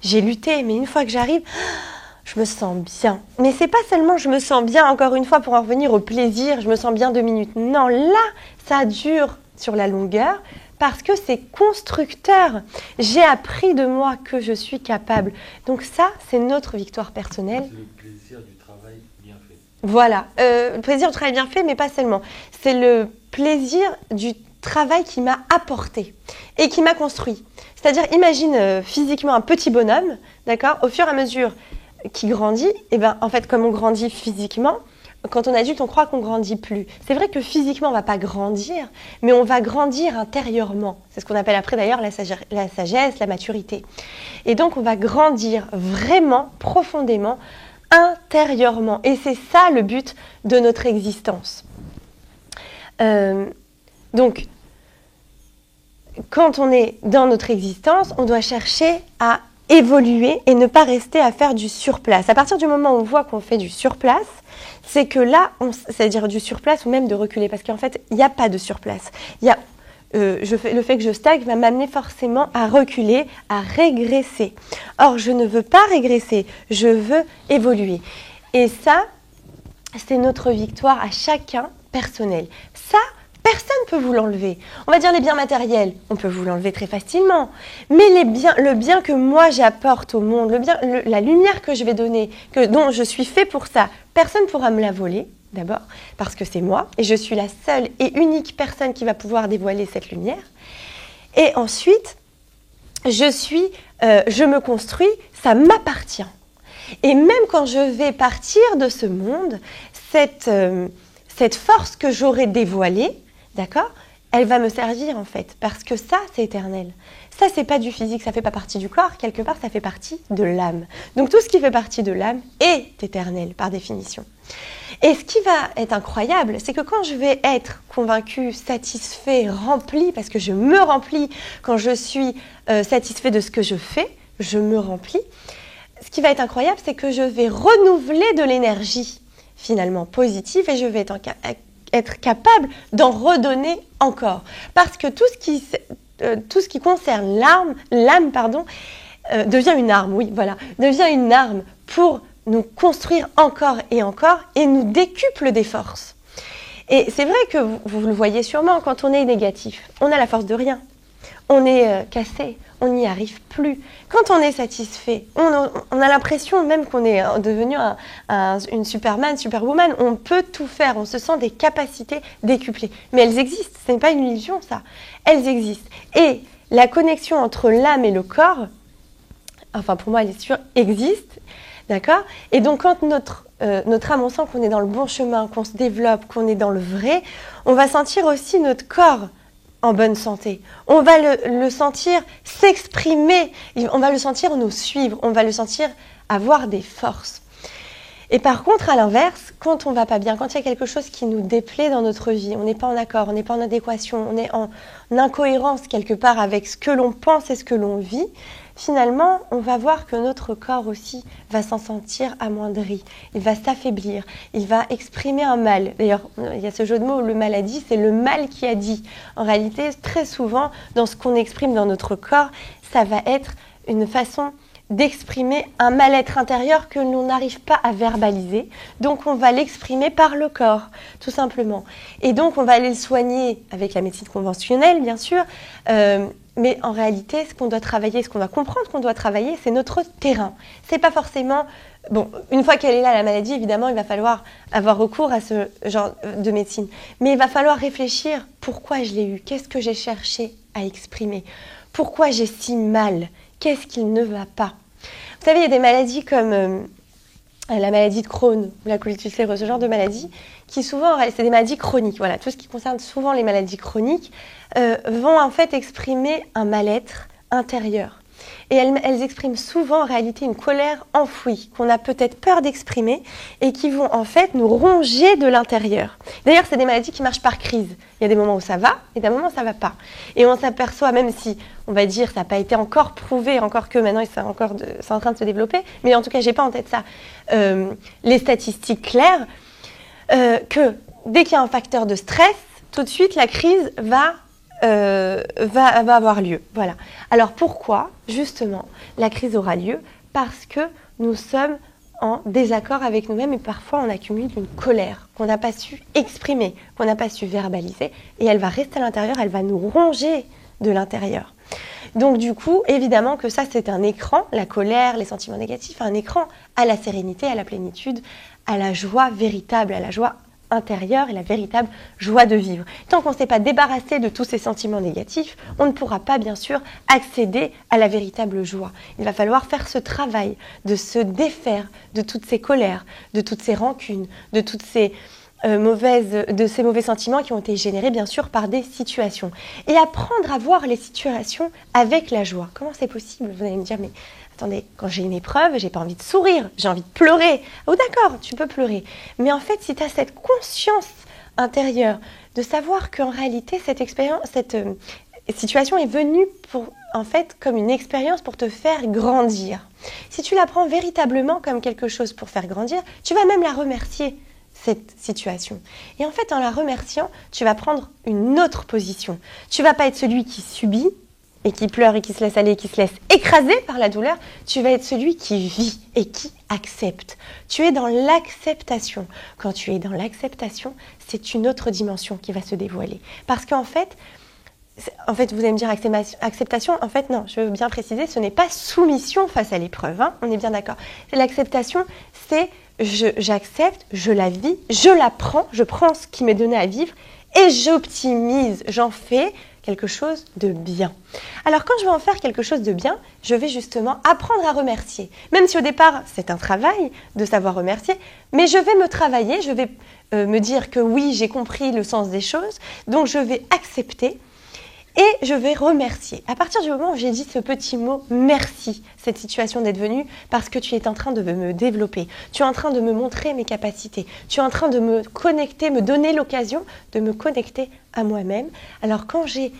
j'ai lutté. Mais une fois que j'arrive, je me sens bien. Mais c'est pas seulement je me sens bien, encore une fois, pour en revenir au plaisir, je me sens bien 2 minutes. Non, là, ça dure sur la longueur parce que c'est constructeur. J'ai appris de moi que je suis capable. Donc ça, c'est notre victoire personnelle. C'est le plaisir du travail bien fait. Voilà, le plaisir du travail bien fait, mais pas seulement. C'est le plaisir du travail qui m'a apporté et qui m'a construit. C'est-à-dire, imagine physiquement un petit bonhomme, d'accord? Au fur et à mesure qu'il grandit, et ben, en fait, comme on grandit physiquement, quand on est adulte, on croit qu'on grandit plus. C'est vrai que physiquement, on ne va pas grandir, mais on va grandir intérieurement. C'est ce qu'on appelle après d'ailleurs la sagesse, la maturité. Et donc, on va grandir vraiment, profondément, intérieurement. Et c'est ça le but de notre existence. Donc, quand on est dans notre existence, on doit chercher à évoluer et ne pas rester à faire du surplace. À partir du moment où on voit qu'on fait du surplace, c'est que là, c'est-à-dire du surplace ou même de reculer, parce qu'en fait, il n'y a pas de surplace. Le fait que je stagne va m'amener forcément à reculer, à régresser. Or, je ne veux pas régresser, je veux évoluer. Et ça, c'est notre victoire à chacun personnelle. Ça, personne ne peut vous l'enlever. On va dire les biens matériels, on peut vous l'enlever très facilement. Mais le bien que moi j'apporte au monde, la lumière que je vais donner, dont je suis fait pour ça, personne ne pourra me la voler. D'abord, parce que c'est moi, et je suis la seule et unique personne qui va pouvoir dévoiler cette lumière. Et ensuite, je me construis, ça m'appartient. Et même quand je vais partir de ce monde, cette force que j'aurai dévoilée, d'accord, elle va me servir en fait, parce que ça, c'est éternel. Ça, c'est pas du physique, ça fait pas partie du corps, quelque part, ça fait partie de l'âme. Donc tout ce qui fait partie de l'âme est éternel, par définition. Et ce qui va être incroyable, c'est que quand je vais être convaincu, satisfait, rempli, parce que je me remplis, quand je suis satisfait de ce que je fais, je me remplis. Ce qui va être incroyable, c'est que je vais renouveler de l'énergie, finalement, positive, et je vais être capable d'en redonner encore. Parce que tout ce qui concerne l'âme, devient une arme, devient une arme pour nous construire encore et nous décuple des forces. Et c'est vrai que vous le voyez sûrement, quand on est négatif, on a la force de rien. On est cassé, on n'y arrive plus. Quand on est satisfait, on a l'impression même qu'on est devenu une Superman, Superwoman. On peut tout faire, on se sent des capacités décuplées. Mais elles existent, ce n'est pas une illusion ça. Elles existent. Et la connexion entre l'âme et le corps, enfin pour moi elle est sûre, existe. D'accord ? Et donc, quand notre âme, on sent qu'on est dans le bon chemin, qu'on se développe, qu'on est dans le vrai, on va sentir aussi notre corps en bonne santé. On va le sentir s'exprimer, on va le sentir nous suivre, on va le sentir avoir des forces. Et par contre, à l'inverse, quand on ne va pas bien, quand il y a quelque chose qui nous déplaît dans notre vie, on n'est pas en accord, on n'est pas en adéquation, on est en incohérence quelque part avec ce que l'on pense et ce que l'on vit, finalement, on va voir que notre corps aussi va s'en sentir amoindri. Il va s'affaiblir, il va exprimer un mal. D'ailleurs, il y a ce jeu de mots, le mal a dit, c'est le mal qui a dit. En réalité, très souvent, dans ce qu'on exprime dans notre corps, ça va être une façon d'exprimer un mal-être intérieur que l'on n'arrive pas à verbaliser. Donc, on va l'exprimer par le corps, tout simplement. Et donc, on va aller le soigner avec la médecine conventionnelle, bien sûr. Mais en réalité, ce qu'on doit travailler, ce qu'on va comprendre qu'on doit travailler, c'est notre terrain. C'est pas forcément... Bon, une fois qu'elle est là, la maladie, évidemment, il va falloir avoir recours à ce genre de médecine. Mais il va falloir réfléchir, pourquoi je l'ai eu? Qu'est-ce que j'ai cherché à exprimer? Pourquoi j'ai si mal? Qu'est-ce qui ne va pas? Vous savez, il y a des maladies comme la maladie de Crohn, ou la colitis ulcéreuse, ce genre de maladies, qui souvent, c'est des maladies chroniques. Voilà, tout ce qui concerne souvent les maladies chroniques vont en fait exprimer un mal-être intérieur. Et elles expriment souvent en réalité une colère enfouie, qu'on a peut-être peur d'exprimer et qui vont en fait nous ronger de l'intérieur. D'ailleurs, c'est des maladies qui marchent par crise. Il y a des moments où ça va et des moments où ça ne va pas. Et on s'aperçoit, même si, on va dire, ça n'a pas été encore prouvé, encore que maintenant c'est en train de se développer, mais en tout cas, je n'ai pas en tête ça, les statistiques claires, que dès qu'il y a un facteur de stress, tout de suite, la crise va avoir lieu. Voilà. Alors pourquoi, justement, la crise aura lieu? Parce que nous sommes en désaccord avec nous-mêmes et parfois on accumule une colère qu'on n'a pas su exprimer, qu'on n'a pas su verbaliser et elle va rester à l'intérieur, elle va nous ronger de l'intérieur. Donc du coup, évidemment que ça c'est un écran, la colère, les sentiments négatifs, un écran à la sérénité, à la plénitude, à la joie véritable, à la joie intérieure et la véritable joie de vivre. Tant qu'on ne s'est pas débarrassé de tous ces sentiments négatifs, on ne pourra pas bien sûr accéder à la véritable joie. Il va falloir faire ce travail de se défaire de toutes ces colères, de toutes ces rancunes, de toutes ces mauvais sentiments qui ont été générés bien sûr par des situations. Et apprendre à voir les situations avec la joie. Comment c'est possible? Vous allez me dire, mais attendez, quand j'ai une épreuve, j'ai pas envie de sourire, j'ai envie de pleurer. Oh d'accord, tu peux pleurer. Mais en fait, si tu as cette conscience intérieure de savoir qu'en réalité, cette expérience, situation est venue en fait, comme une expérience pour te faire grandir. Si tu la prends véritablement comme quelque chose pour faire grandir, tu vas même la remercier, cette situation. Et en fait, en la remerciant, tu vas prendre une autre position. Tu ne vas pas être celui qui subit et qui pleure et qui se laisse aller, qui se laisse écraser par la douleur. Tu vas être celui qui vit et qui accepte. Tu es dans l'acceptation. Quand tu es dans l'acceptation, c'est une autre dimension qui va se dévoiler. Parce qu'en fait, vous allez me dire acceptation, en fait non, je veux bien préciser, ce n'est pas soumission face à l'épreuve, hein, on est bien d'accord. L'acceptation, c'est j'accepte, je la vis, je la prends, je prends ce qui m'est donné à vivre et j'optimise, j'en fais quelque chose de bien. Alors quand je vais en faire quelque chose de bien, je vais justement apprendre à remercier. Même si au départ, c'est un travail de savoir remercier, mais je vais me travailler, je vais me dire que oui, j'ai compris le sens des choses, donc je vais accepter. Et je vais remercier. À partir du moment où j'ai dit ce petit mot « merci », cette situation d'être venue parce que tu es en train de me développer, tu es en train de me montrer mes capacités, tu es en train de me connecter, me donner l'occasion de me connecter à moi-même. Alors quand j'ai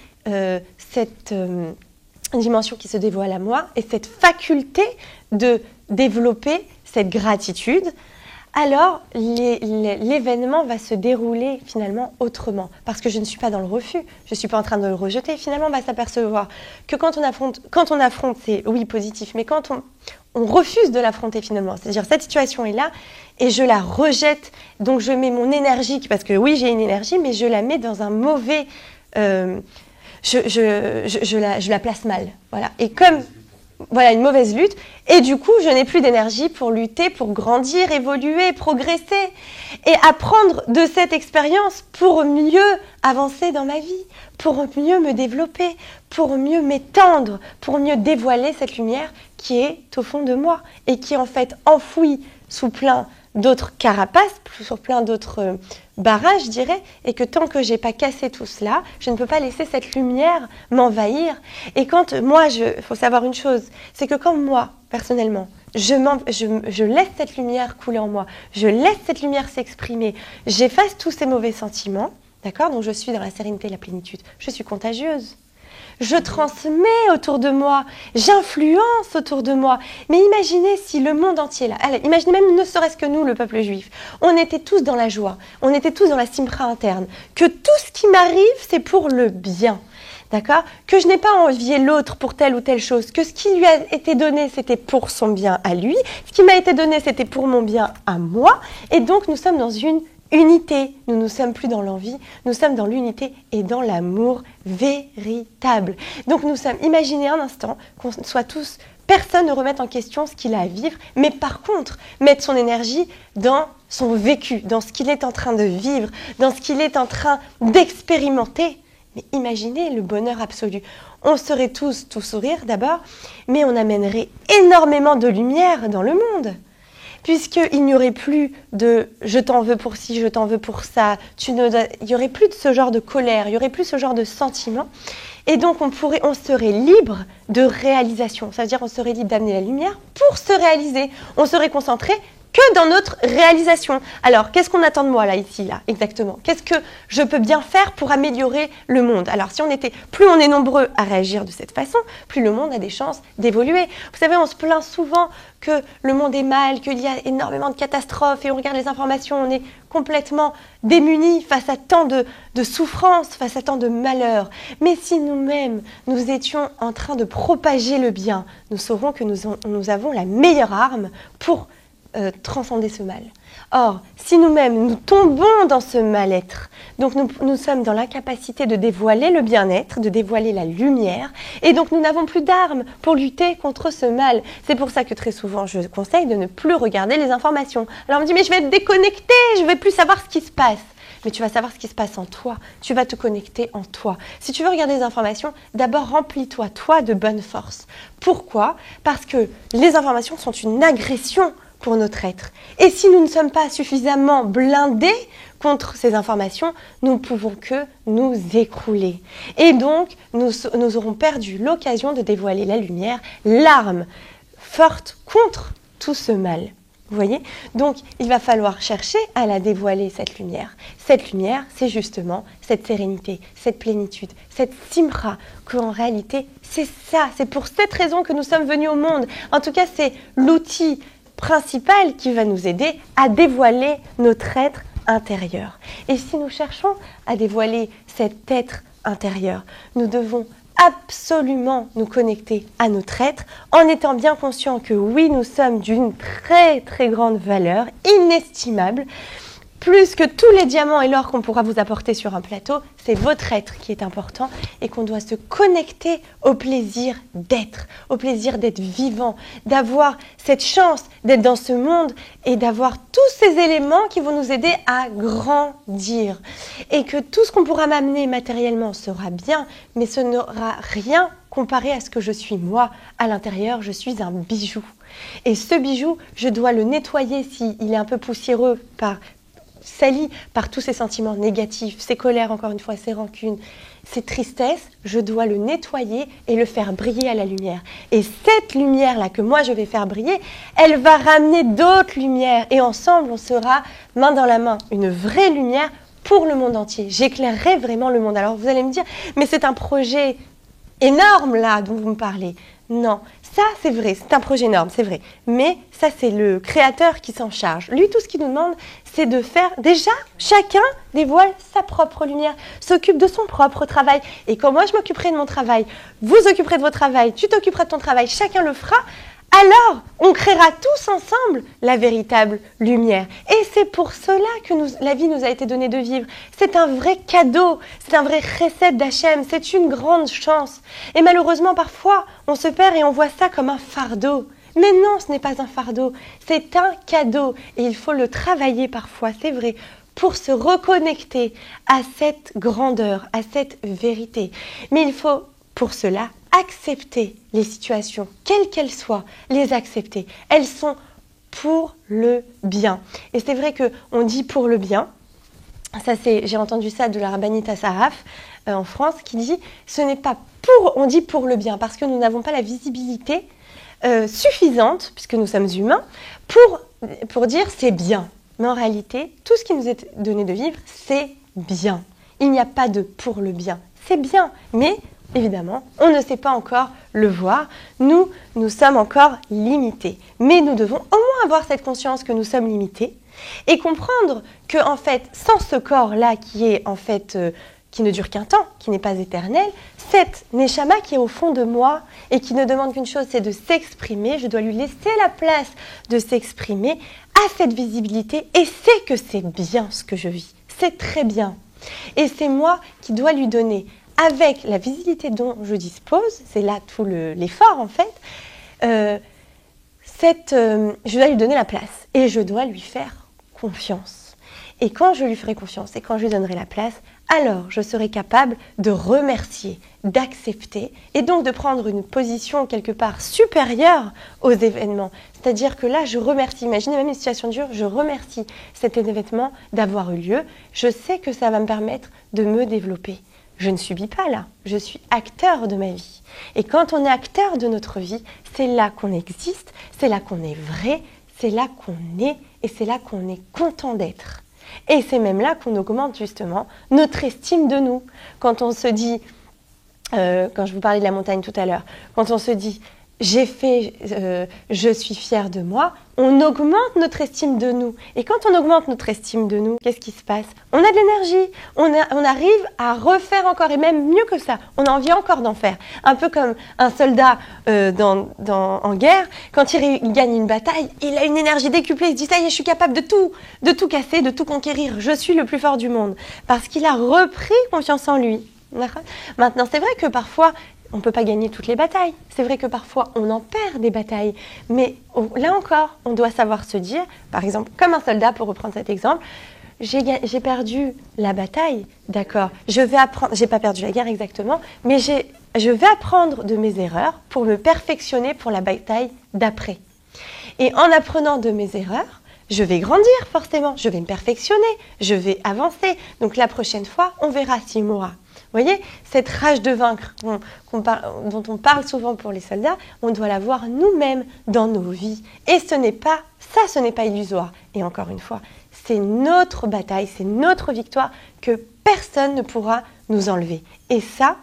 cette dimension qui se dévoile à moi et cette faculté de développer cette gratitude, alors l'événement va se dérouler finalement autrement. Parce que je ne suis pas dans le refus, je ne suis pas en train de le rejeter. Finalement, on va s'apercevoir que quand on affronte, c'est oui positif, mais quand on refuse de l'affronter finalement, c'est-à-dire cette situation est là et je la rejette, donc je mets mon énergie, parce que oui j'ai une énergie, mais je la mets dans un mauvais... je la place mal. Voilà. Et comme... Voilà, une mauvaise lutte. Et du coup, je n'ai plus d'énergie pour lutter, pour grandir, évoluer, progresser et apprendre de cette expérience pour mieux avancer dans ma vie, pour mieux me développer, pour mieux m'étendre, pour mieux dévoiler cette lumière qui est au fond de moi et qui est en fait enfouie sous plein d'autres carapaces, sur plein d'autres barrages, je dirais, et que tant que je n'ai pas cassé tout cela, je ne peux pas laisser cette lumière m'envahir. Et quand moi, faut savoir une chose, c'est que quand moi, personnellement, je laisse cette lumière couler en moi, je laisse cette lumière s'exprimer, j'efface tous ces mauvais sentiments, d'accord ? Donc je suis dans la sérénité et la plénitude, je suis contagieuse. Je transmets autour de moi, j'influence autour de moi. Mais imaginez si le monde entier, là, allez, imaginez même ne serait-ce que nous, le peuple juif, on était tous dans la joie, on était tous dans la simra interne, que tout ce qui m'arrive, c'est pour le bien. D'accord ? Que je n'ai pas envié l'autre pour telle ou telle chose, que ce qui lui a été donné, c'était pour son bien à lui, ce qui m'a été donné, c'était pour mon bien à moi, et donc nous sommes dans une unité. Nous ne sommes plus dans l'envie, nous sommes dans l'unité et dans l'amour véritable. Donc nous sommes, imaginez un instant qu'on soit tous, personne ne remette en question ce qu'il a à vivre, mais par contre, mettre son énergie dans son vécu, dans ce qu'il est en train de vivre, dans ce qu'il est en train d'expérimenter. Mais imaginez le bonheur absolu. On serait tous tout sourire d'abord, mais on amènerait énormément de lumière dans le monde. Puisqu'il n'y aurait plus de « je t'en veux pour ci, je t'en veux pour ça », il n'y aurait plus de ce genre de colère, il n'y aurait plus ce genre de sentiment. Et donc on serait libre de réalisation, ça veut dire on serait libre d'amener la lumière pour se réaliser. On serait concentré que dans notre réalisation. Alors, qu'est-ce qu'on attend de moi là, ici, là, exactement ? Qu'est-ce que je peux bien faire pour améliorer le monde ? Alors, plus on est nombreux à réagir de cette façon, plus le monde a des chances d'évoluer. Vous savez, on se plaint souvent que le monde est mal, qu'il y a énormément de catastrophes et on regarde les informations, on est complètement démunis face à tant de souffrances, face à tant de malheurs. Mais si nous-mêmes, nous étions en train de propager le bien, nous saurons que nous avons la meilleure arme pour transcender ce mal. Or, si nous-mêmes, nous tombons dans ce mal-être, donc nous sommes dans l'incapacité de dévoiler le bien-être, de dévoiler la lumière, et donc nous n'avons plus d'armes pour lutter contre ce mal. C'est pour ça que très souvent, je conseille de ne plus regarder les informations. Alors on me dit, mais je vais être déconnectée, je ne vais plus savoir ce qui se passe. Mais tu vas savoir ce qui se passe en toi, tu vas te connecter en toi. Si tu veux regarder les informations, d'abord remplis-toi, toi, de bonne force. Pourquoi ? Parce que les informations sont une agression pour notre être. Et si nous ne sommes pas suffisamment blindés contre ces informations, nous ne pouvons que nous écrouler. Et donc, nous aurons perdu l'occasion de dévoiler la lumière, l'arme forte contre tout ce mal. Vous voyez? Donc, il va falloir chercher à la dévoiler, cette lumière. Cette lumière, c'est justement cette sérénité, cette plénitude, cette simra, qu'en réalité, c'est ça. C'est pour cette raison que nous sommes venus au monde. En tout cas, c'est l'outil principal qui va nous aider à dévoiler notre être intérieur. Et si nous cherchons à dévoiler cet être intérieur, nous devons absolument nous connecter à notre être en étant bien conscients que oui, nous sommes d'une très très grande valeur, inestimable, plus que tous les diamants et l'or qu'on pourra vous apporter sur un plateau, c'est votre être qui est important et qu'on doit se connecter au plaisir d'être vivant, d'avoir cette chance d'être dans ce monde et d'avoir tous ces éléments qui vont nous aider à grandir. Et que tout ce qu'on pourra m'amener matériellement sera bien, mais ce n'aura rien comparé à ce que je suis moi. À l'intérieur, je suis un bijou. Et ce bijou, je dois le nettoyer s'il est un peu poussiéreux sali par tous ces sentiments négatifs, ces colères, encore une fois, ces rancunes, ces tristesses, je dois le nettoyer et le faire briller à la lumière. Et cette lumière-là que moi je vais faire briller, elle va ramener d'autres lumières et ensemble on sera main dans la main, une vraie lumière pour le monde entier. J'éclairerai vraiment le monde. Alors vous allez me dire, mais c'est un projet énorme là dont vous me parlez. Non, ça c'est vrai, c'est un projet énorme, c'est vrai. Mais ça c'est le créateur qui s'en charge. Lui, tout ce qu'il nous demande, c'est de faire, déjà, chacun dévoile sa propre lumière, s'occupe de son propre travail. Et quand moi je m'occuperai de mon travail, vous occuperez de votre travail, tu t'occuperas de ton travail, chacun le fera, alors on créera tous ensemble la véritable lumière. Et c'est pour cela que la vie nous a été donnée de vivre. C'est un vrai cadeau, c'est un vrai recette d'Hachem, c'est une grande chance. Et malheureusement, parfois, on se perd et on voit ça comme un fardeau. Mais non, ce n'est pas un fardeau, c'est un cadeau. Et il faut le travailler parfois, c'est vrai, pour se reconnecter à cette grandeur, à cette vérité. Mais il faut, pour cela, accepter les situations, quelles qu'elles soient, les accepter. Elles sont pour le bien. Et c'est vrai qu'on dit pour le bien. Ça, j'ai entendu ça de la rabbinite Asaraf en France qui dit ce n'est pas pour, on dit pour le bien parce que nous n'avons pas la visibilité suffisante, puisque nous sommes humains, pour dire c'est bien. Mais en réalité, tout ce qui nous est donné de vivre, c'est bien. Il n'y a pas de pour le bien. C'est bien, mais évidemment, on ne sait pas encore le voir. Nous sommes encore limités. Mais nous devons au moins avoir cette conscience que nous sommes limités et comprendre que, en fait, sans ce corps-là qui est, en fait, qui ne dure qu'un temps, qui n'est pas éternel, cette Neshama qui est au fond de moi et qui ne demande qu'une chose, c'est de s'exprimer. Je dois lui laisser la place de s'exprimer à cette visibilité et c'est que c'est bien ce que je vis. C'est très bien. Et c'est moi qui dois lui donner avec la visibilité dont je dispose, c'est là tout l'effort en fait, je dois lui donner la place et je dois lui faire confiance. Et quand je lui ferai confiance et quand je lui donnerai la place, alors je serai capable de remercier, d'accepter et donc de prendre une position quelque part supérieure aux événements. C'est-à-dire que là, je remercie, imaginez même une situation dure, je remercie cet événement d'avoir eu lieu. Je sais que ça va me permettre de me développer. Je ne subis pas là, je suis acteur de ma vie. Et quand on est acteur de notre vie, c'est là qu'on existe, c'est là qu'on est vrai, c'est là qu'on est et c'est là qu'on est content d'être. Et c'est même là qu'on augmente justement notre estime de nous. Quand on se dit, quand je vous parlais de la montagne tout à l'heure, quand on se dit j'ai fait, je suis fière de moi, on augmente notre estime de nous. Et quand on augmente notre estime de nous, qu'est-ce qui se passe? On a de l'énergie, on arrive à refaire encore, et même mieux que ça, on a envie encore d'en faire. Un peu comme un soldat en guerre, quand il gagne une bataille, il a une énergie décuplée, il se dit ça y est, je suis capable de tout casser, de tout conquérir, je suis le plus fort du monde. Parce qu'il a repris confiance en lui. Maintenant, c'est vrai que parfois, on ne peut pas gagner toutes les batailles. C'est vrai que parfois, on en perd des batailles. Mais là encore, on doit savoir se dire, par exemple, comme un soldat, pour reprendre cet exemple, j'ai perdu la bataille, d'accord. Je vais apprendre, j'ai pas perdu la guerre exactement, mais je vais apprendre de mes erreurs pour me perfectionner pour la bataille d'après. Et en apprenant de mes erreurs, je vais grandir forcément, je vais me perfectionner, je vais avancer. Donc la prochaine fois, on verra s'il m'aura voyez, cette rage de vaincre dont on parle souvent pour les soldats, on doit l'avoir nous-mêmes dans nos vies. Et ce n'est pas illusoire. Et encore une fois, c'est notre bataille, c'est notre victoire que personne ne pourra nous enlever. Et ça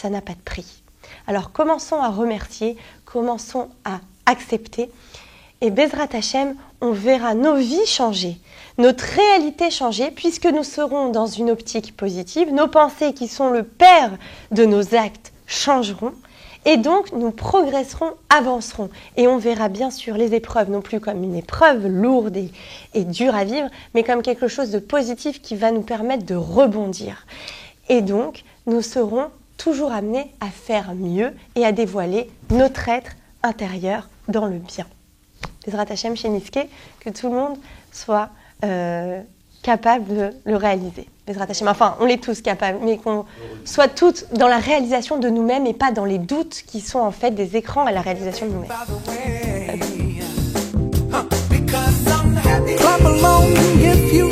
n'a pas de prix. Alors commençons à remercier, commençons à accepter. Et Bezrat Hashem, on verra nos vies changer, notre réalité changer, puisque nous serons dans une optique positive. Nos pensées, qui sont le père de nos actes, changeront. Et donc, nous progresserons, avancerons. Et on verra bien sûr les épreuves, non plus comme une épreuve lourde et dure à vivre, mais comme quelque chose de positif qui va nous permettre de rebondir. Et donc, nous serons toujours amenés à faire mieux et à dévoiler notre être intérieur dans le bien. Bezrat Hashem chez Niske, que tout le monde soit capable de le réaliser. Bezrat Hashem, enfin, on l'est tous capables, mais qu'on soit toutes dans la réalisation de nous-mêmes et pas dans les doutes qui sont en fait des écrans à la réalisation de nous-mêmes. Clap along if you